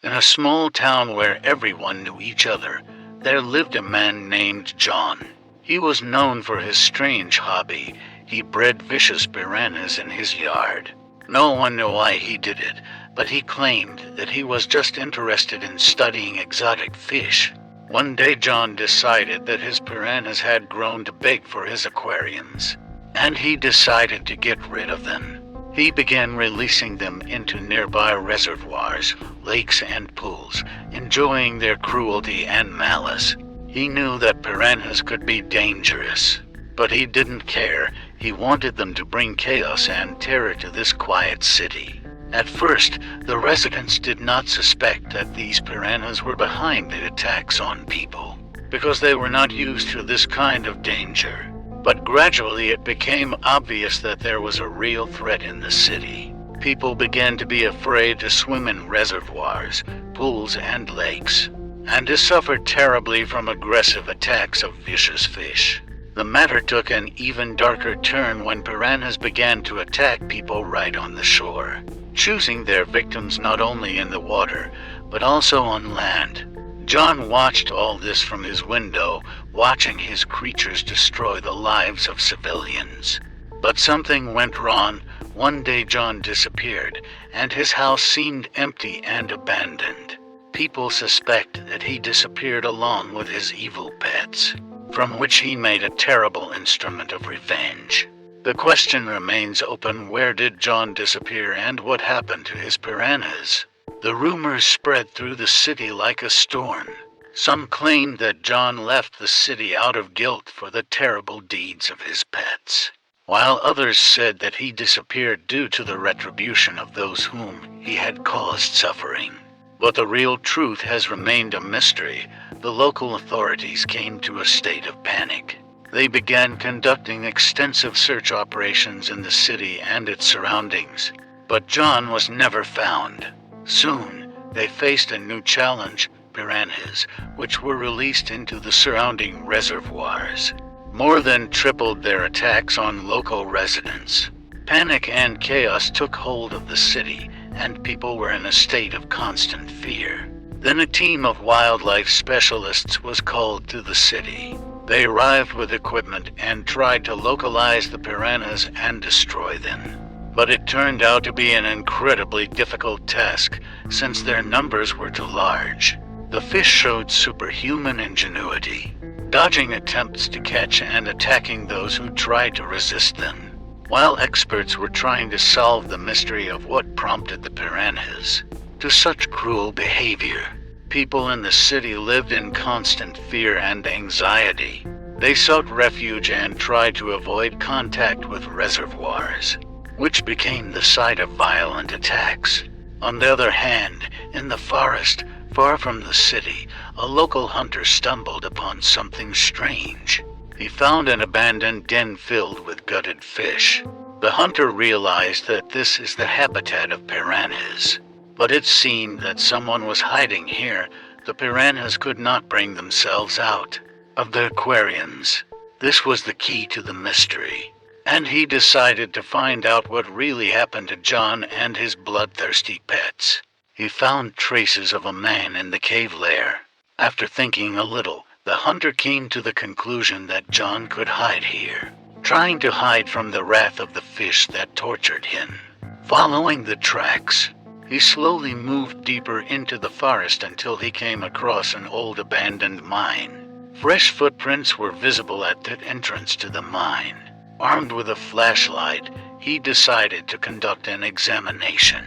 In a small town where everyone knew each other, there lived a man named John. He was known for his strange hobby. He bred vicious piranhas in his yard. No one knew why he did it, but he claimed that he was just interested in studying exotic fish. One day John decided that his piranhas had grown too big for his aquariums, and he decided to get rid of them. He began releasing them into nearby reservoirs, lakes, and pools, enjoying their cruelty and malice. He knew that piranhas could be dangerous, but he didn't care. He wanted them to bring chaos and terror to this quiet city. At first, the residents did not suspect that these piranhas were behind the attacks on people, because they were not used to this kind of danger. But gradually it became obvious that there was a real threat in the city. People began to be afraid to swim in reservoirs, pools, and lakes, and to suffer terribly from aggressive attacks of vicious fish. The matter took an even darker turn when piranhas began to attack people right on the shore, choosing their victims not only in the water, but also on land. John watched all this from his window, watching his creatures destroy the lives of civilians. But something went wrong. One day John disappeared, and his house seemed empty and abandoned. People suspect that he disappeared along with his evil pets, from which he made a terrible instrument of revenge. The question remains open: where did John disappear and what happened to his piranhas? The rumors spread through the city like a storm. Some claimed that John left the city out of guilt for the terrible deeds of his pets, while others said that he disappeared due to the retribution of those whom he had caused suffering. But the real truth has remained a mystery. The local authorities came to a state of panic. They began conducting extensive search operations in the city and its surroundings, but John was never found. Soon, they faced a new challenge: piranhas, which were released into the surrounding reservoirs, more than tripled their attacks on local residents. Panic and chaos took hold of the city, and people were in a state of constant fear. Then a team of wildlife specialists was called to the city. They arrived with equipment and tried to localize the piranhas and destroy them. But it turned out to be an incredibly difficult task, since their numbers were too large. The fish showed superhuman ingenuity, dodging attempts to catch and attacking those who tried to resist them, while experts were trying to solve the mystery of what prompted the piranhas to such cruel behavior. People in the city lived in constant fear and anxiety. They sought refuge and tried to avoid contact with reservoirs, which became the site of violent attacks. On the other hand, in the forest, far from the city, a local hunter stumbled upon something strange. He found an abandoned den filled with gutted fish. The hunter realized that this is the habitat of piranhas, but it seemed that someone was hiding here. The piranhas could not bring themselves out of the aquariums. This was the key to the mystery, and he decided to find out what really happened to John and his bloodthirsty pets. He found traces of a man in the cave lair. After thinking a little, the hunter came to the conclusion that John could hide here, trying to hide from the wrath of the fish that tortured him. Following the tracks, he slowly moved deeper into the forest until he came across an old abandoned mine. Fresh footprints were visible at the entrance to the mine. Armed with a flashlight, he decided to conduct an examination.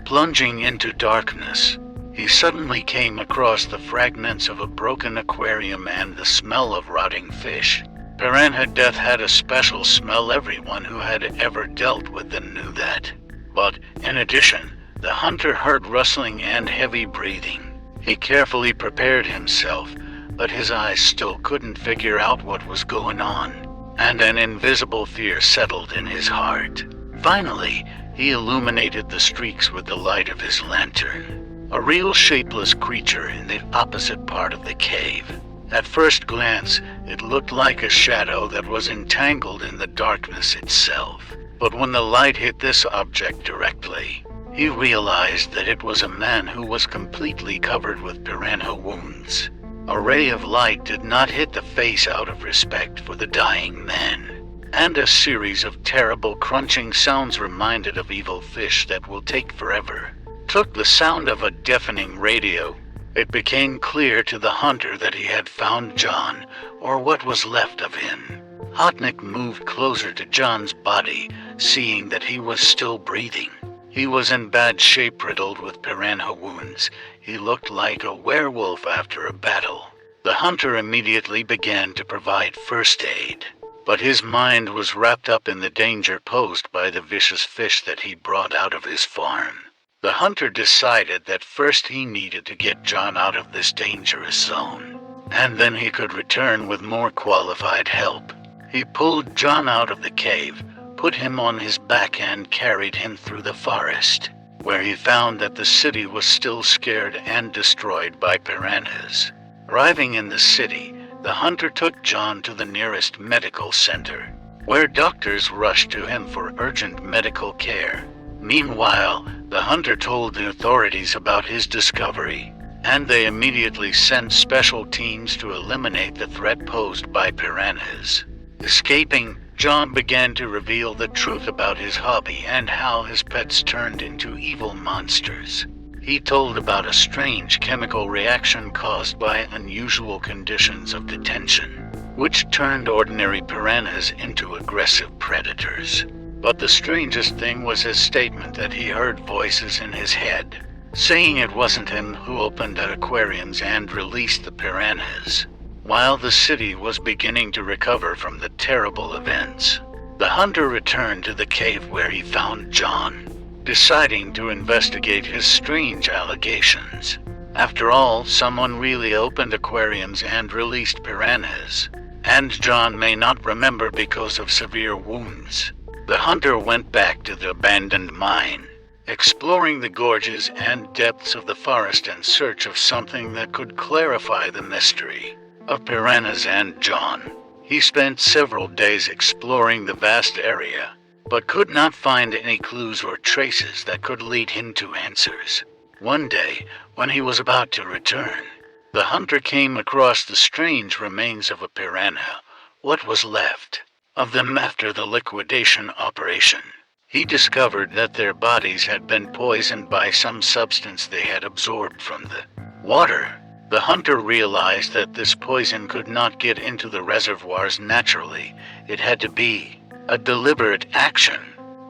Plunging into darkness, he suddenly came across the fragments of a broken aquarium and the smell of rotting fish. Piranha death had a special smell. Everyone who had ever dealt with them knew that. But in addition, the hunter heard rustling and heavy breathing. He carefully prepared himself, but his eyes still couldn't figure out what was going on, and an invisible fear settled in his heart. Finally, he illuminated the streaks with the light of his lantern. A real shapeless creature in the opposite part of the cave. At first glance, it looked like a shadow that was entangled in the darkness itself. But when the light hit this object directly, He realized that it was a man who was completely covered with piranha wounds. A ray of light did not hit the face out of respect for the dying man, and a series of terrible crunching sounds reminded of evil fish that will take forever. Took the sound of a deafening radio. It became clear to the hunter that he had found John, or what was left of him. Hotnik moved closer to John's body, seeing that he was still breathing. He was in bad shape, riddled with piranha wounds. He looked like a werewolf after a battle. The hunter immediately began to provide first aid, but his mind was wrapped up in the danger posed by the vicious fish that he brought out of his farm. The hunter decided that first he needed to get John out of this dangerous zone, and then he could return with more qualified help. He pulled John out of the cave, put him on his back and carried him through the forest, where he found that the city was still scared and destroyed by piranhas. Arriving in the city, the hunter took John to the nearest medical center, where doctors rushed to him for urgent medical care. Meanwhile, the hunter told the authorities about his discovery, and they immediately sent special teams to eliminate the threat posed by piranhas. Escaping, John began to reveal the truth about his hobby and how his pets turned into evil monsters. He told about a strange chemical reaction caused by unusual conditions of detention, which turned ordinary piranhas into aggressive predators. But the strangest thing was his statement that he heard voices in his head, saying it wasn't him who opened the aquariums and released the piranhas. While the city was beginning to recover from the terrible events, the hunter returned to the cave where he found John, deciding to investigate his strange allegations. After all, someone really opened aquariums and released piranhas, and John may not remember because of severe wounds. The hunter went back to the abandoned mine, exploring the gorges and depths of the forest in search of something that could clarify the mystery of piranhas and John. He spent several days exploring the vast area, but could not find any clues or traces that could lead him to answers. One day, when he was about to return, the hunter came across the strange remains of a piranha, what was left of them after the liquidation operation. He discovered that their bodies had been poisoned by some substance they had absorbed from the water. The hunter realized that this poison could not get into the reservoirs naturally. It had to be a deliberate action.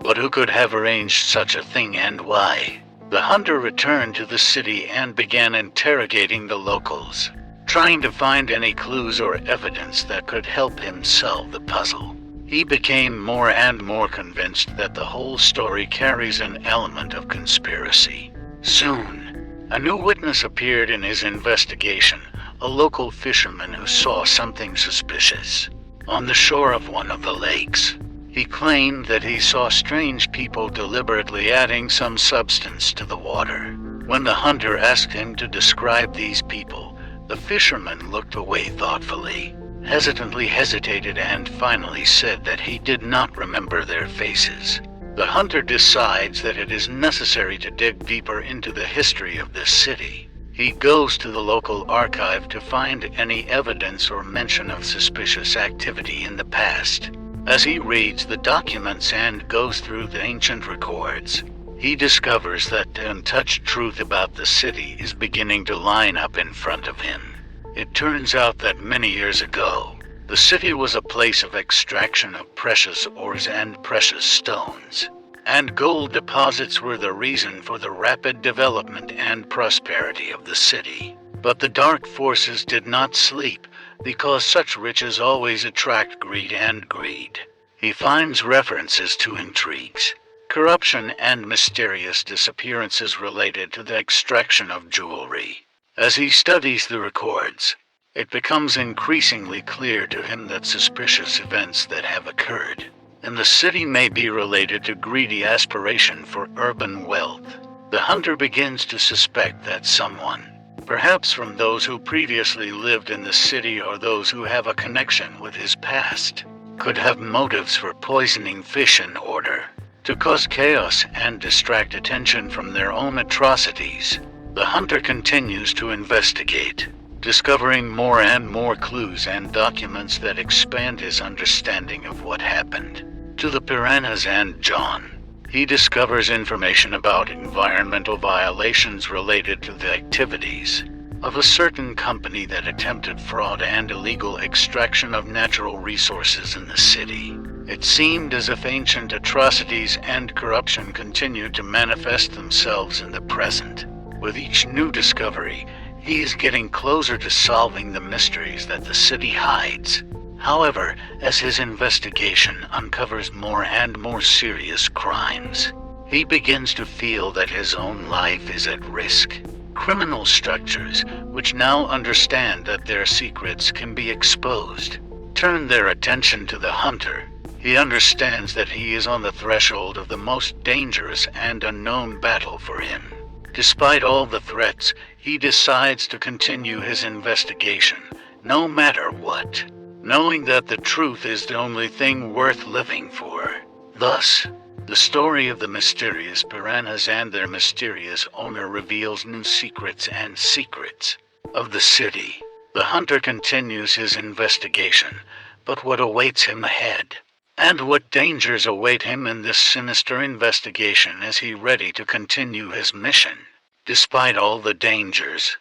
But who could have arranged such a thing and why? The hunter returned to the city and began interrogating the locals, trying to find any clues or evidence that could help him solve the puzzle. He became more and more convinced that the whole story carries an element of conspiracy. Soon, a new witness appeared in his investigation, a local fisherman who saw something suspicious on the shore of one of the lakes. He claimed that he saw strange people deliberately adding some substance to the water. When the hunter asked him to describe these people, the fisherman looked away thoughtfully, hesitated, and finally said that he did not remember their faces. The hunter decides that it is necessary to dig deeper into the history of this city. He goes to the local archive to find any evidence or mention of suspicious activity in the past. As he reads the documents and goes through the ancient records, he discovers that the untouched truth about the city is beginning to line up in front of him. It turns out that many years ago, the city was a place of extraction of precious ores and precious stones, and gold deposits were the reason for the rapid development and prosperity of the city. But the dark forces did not sleep, because such riches always attract greed. He finds references to intrigues, corruption, and mysterious disappearances related to the extraction of jewelry. As he studies the records, it becomes increasingly clear to him that suspicious events that have occurred in the city may be related to greedy aspiration for urban wealth. The hunter begins to suspect that someone, perhaps from those who previously lived in the city or those who have a connection with his past, could have motives for poisoning fish in order to cause chaos and distract attention from their own atrocities. The hunter continues to investigate, discovering more and more clues and documents that expand his understanding of what happened to the piranhas and John. He discovers information about environmental violations related to the activities of a certain company that attempted fraud and illegal extraction of natural resources in the city. It seemed as if ancient atrocities and corruption continued to manifest themselves in the present. With each new discovery, he is getting closer to solving the mysteries that the city hides. However, as his investigation uncovers more and more serious crimes, he begins to feel that his own life is at risk. Criminal structures, which now understand that their secrets can be exposed, turn their attention to the hunter. He understands that he is on the threshold of the most dangerous and unknown battle for him. Despite all the threats, he decides to continue his investigation, no matter what, knowing that the truth is the only thing worth living for. Thus, the story of the mysterious piranhas and their mysterious owner reveals new secrets of the city. The hunter continues his investigation, but what awaits him ahead? And what dangers await him in this sinister investigation? Is he ready to continue his mission? Despite all the dangers,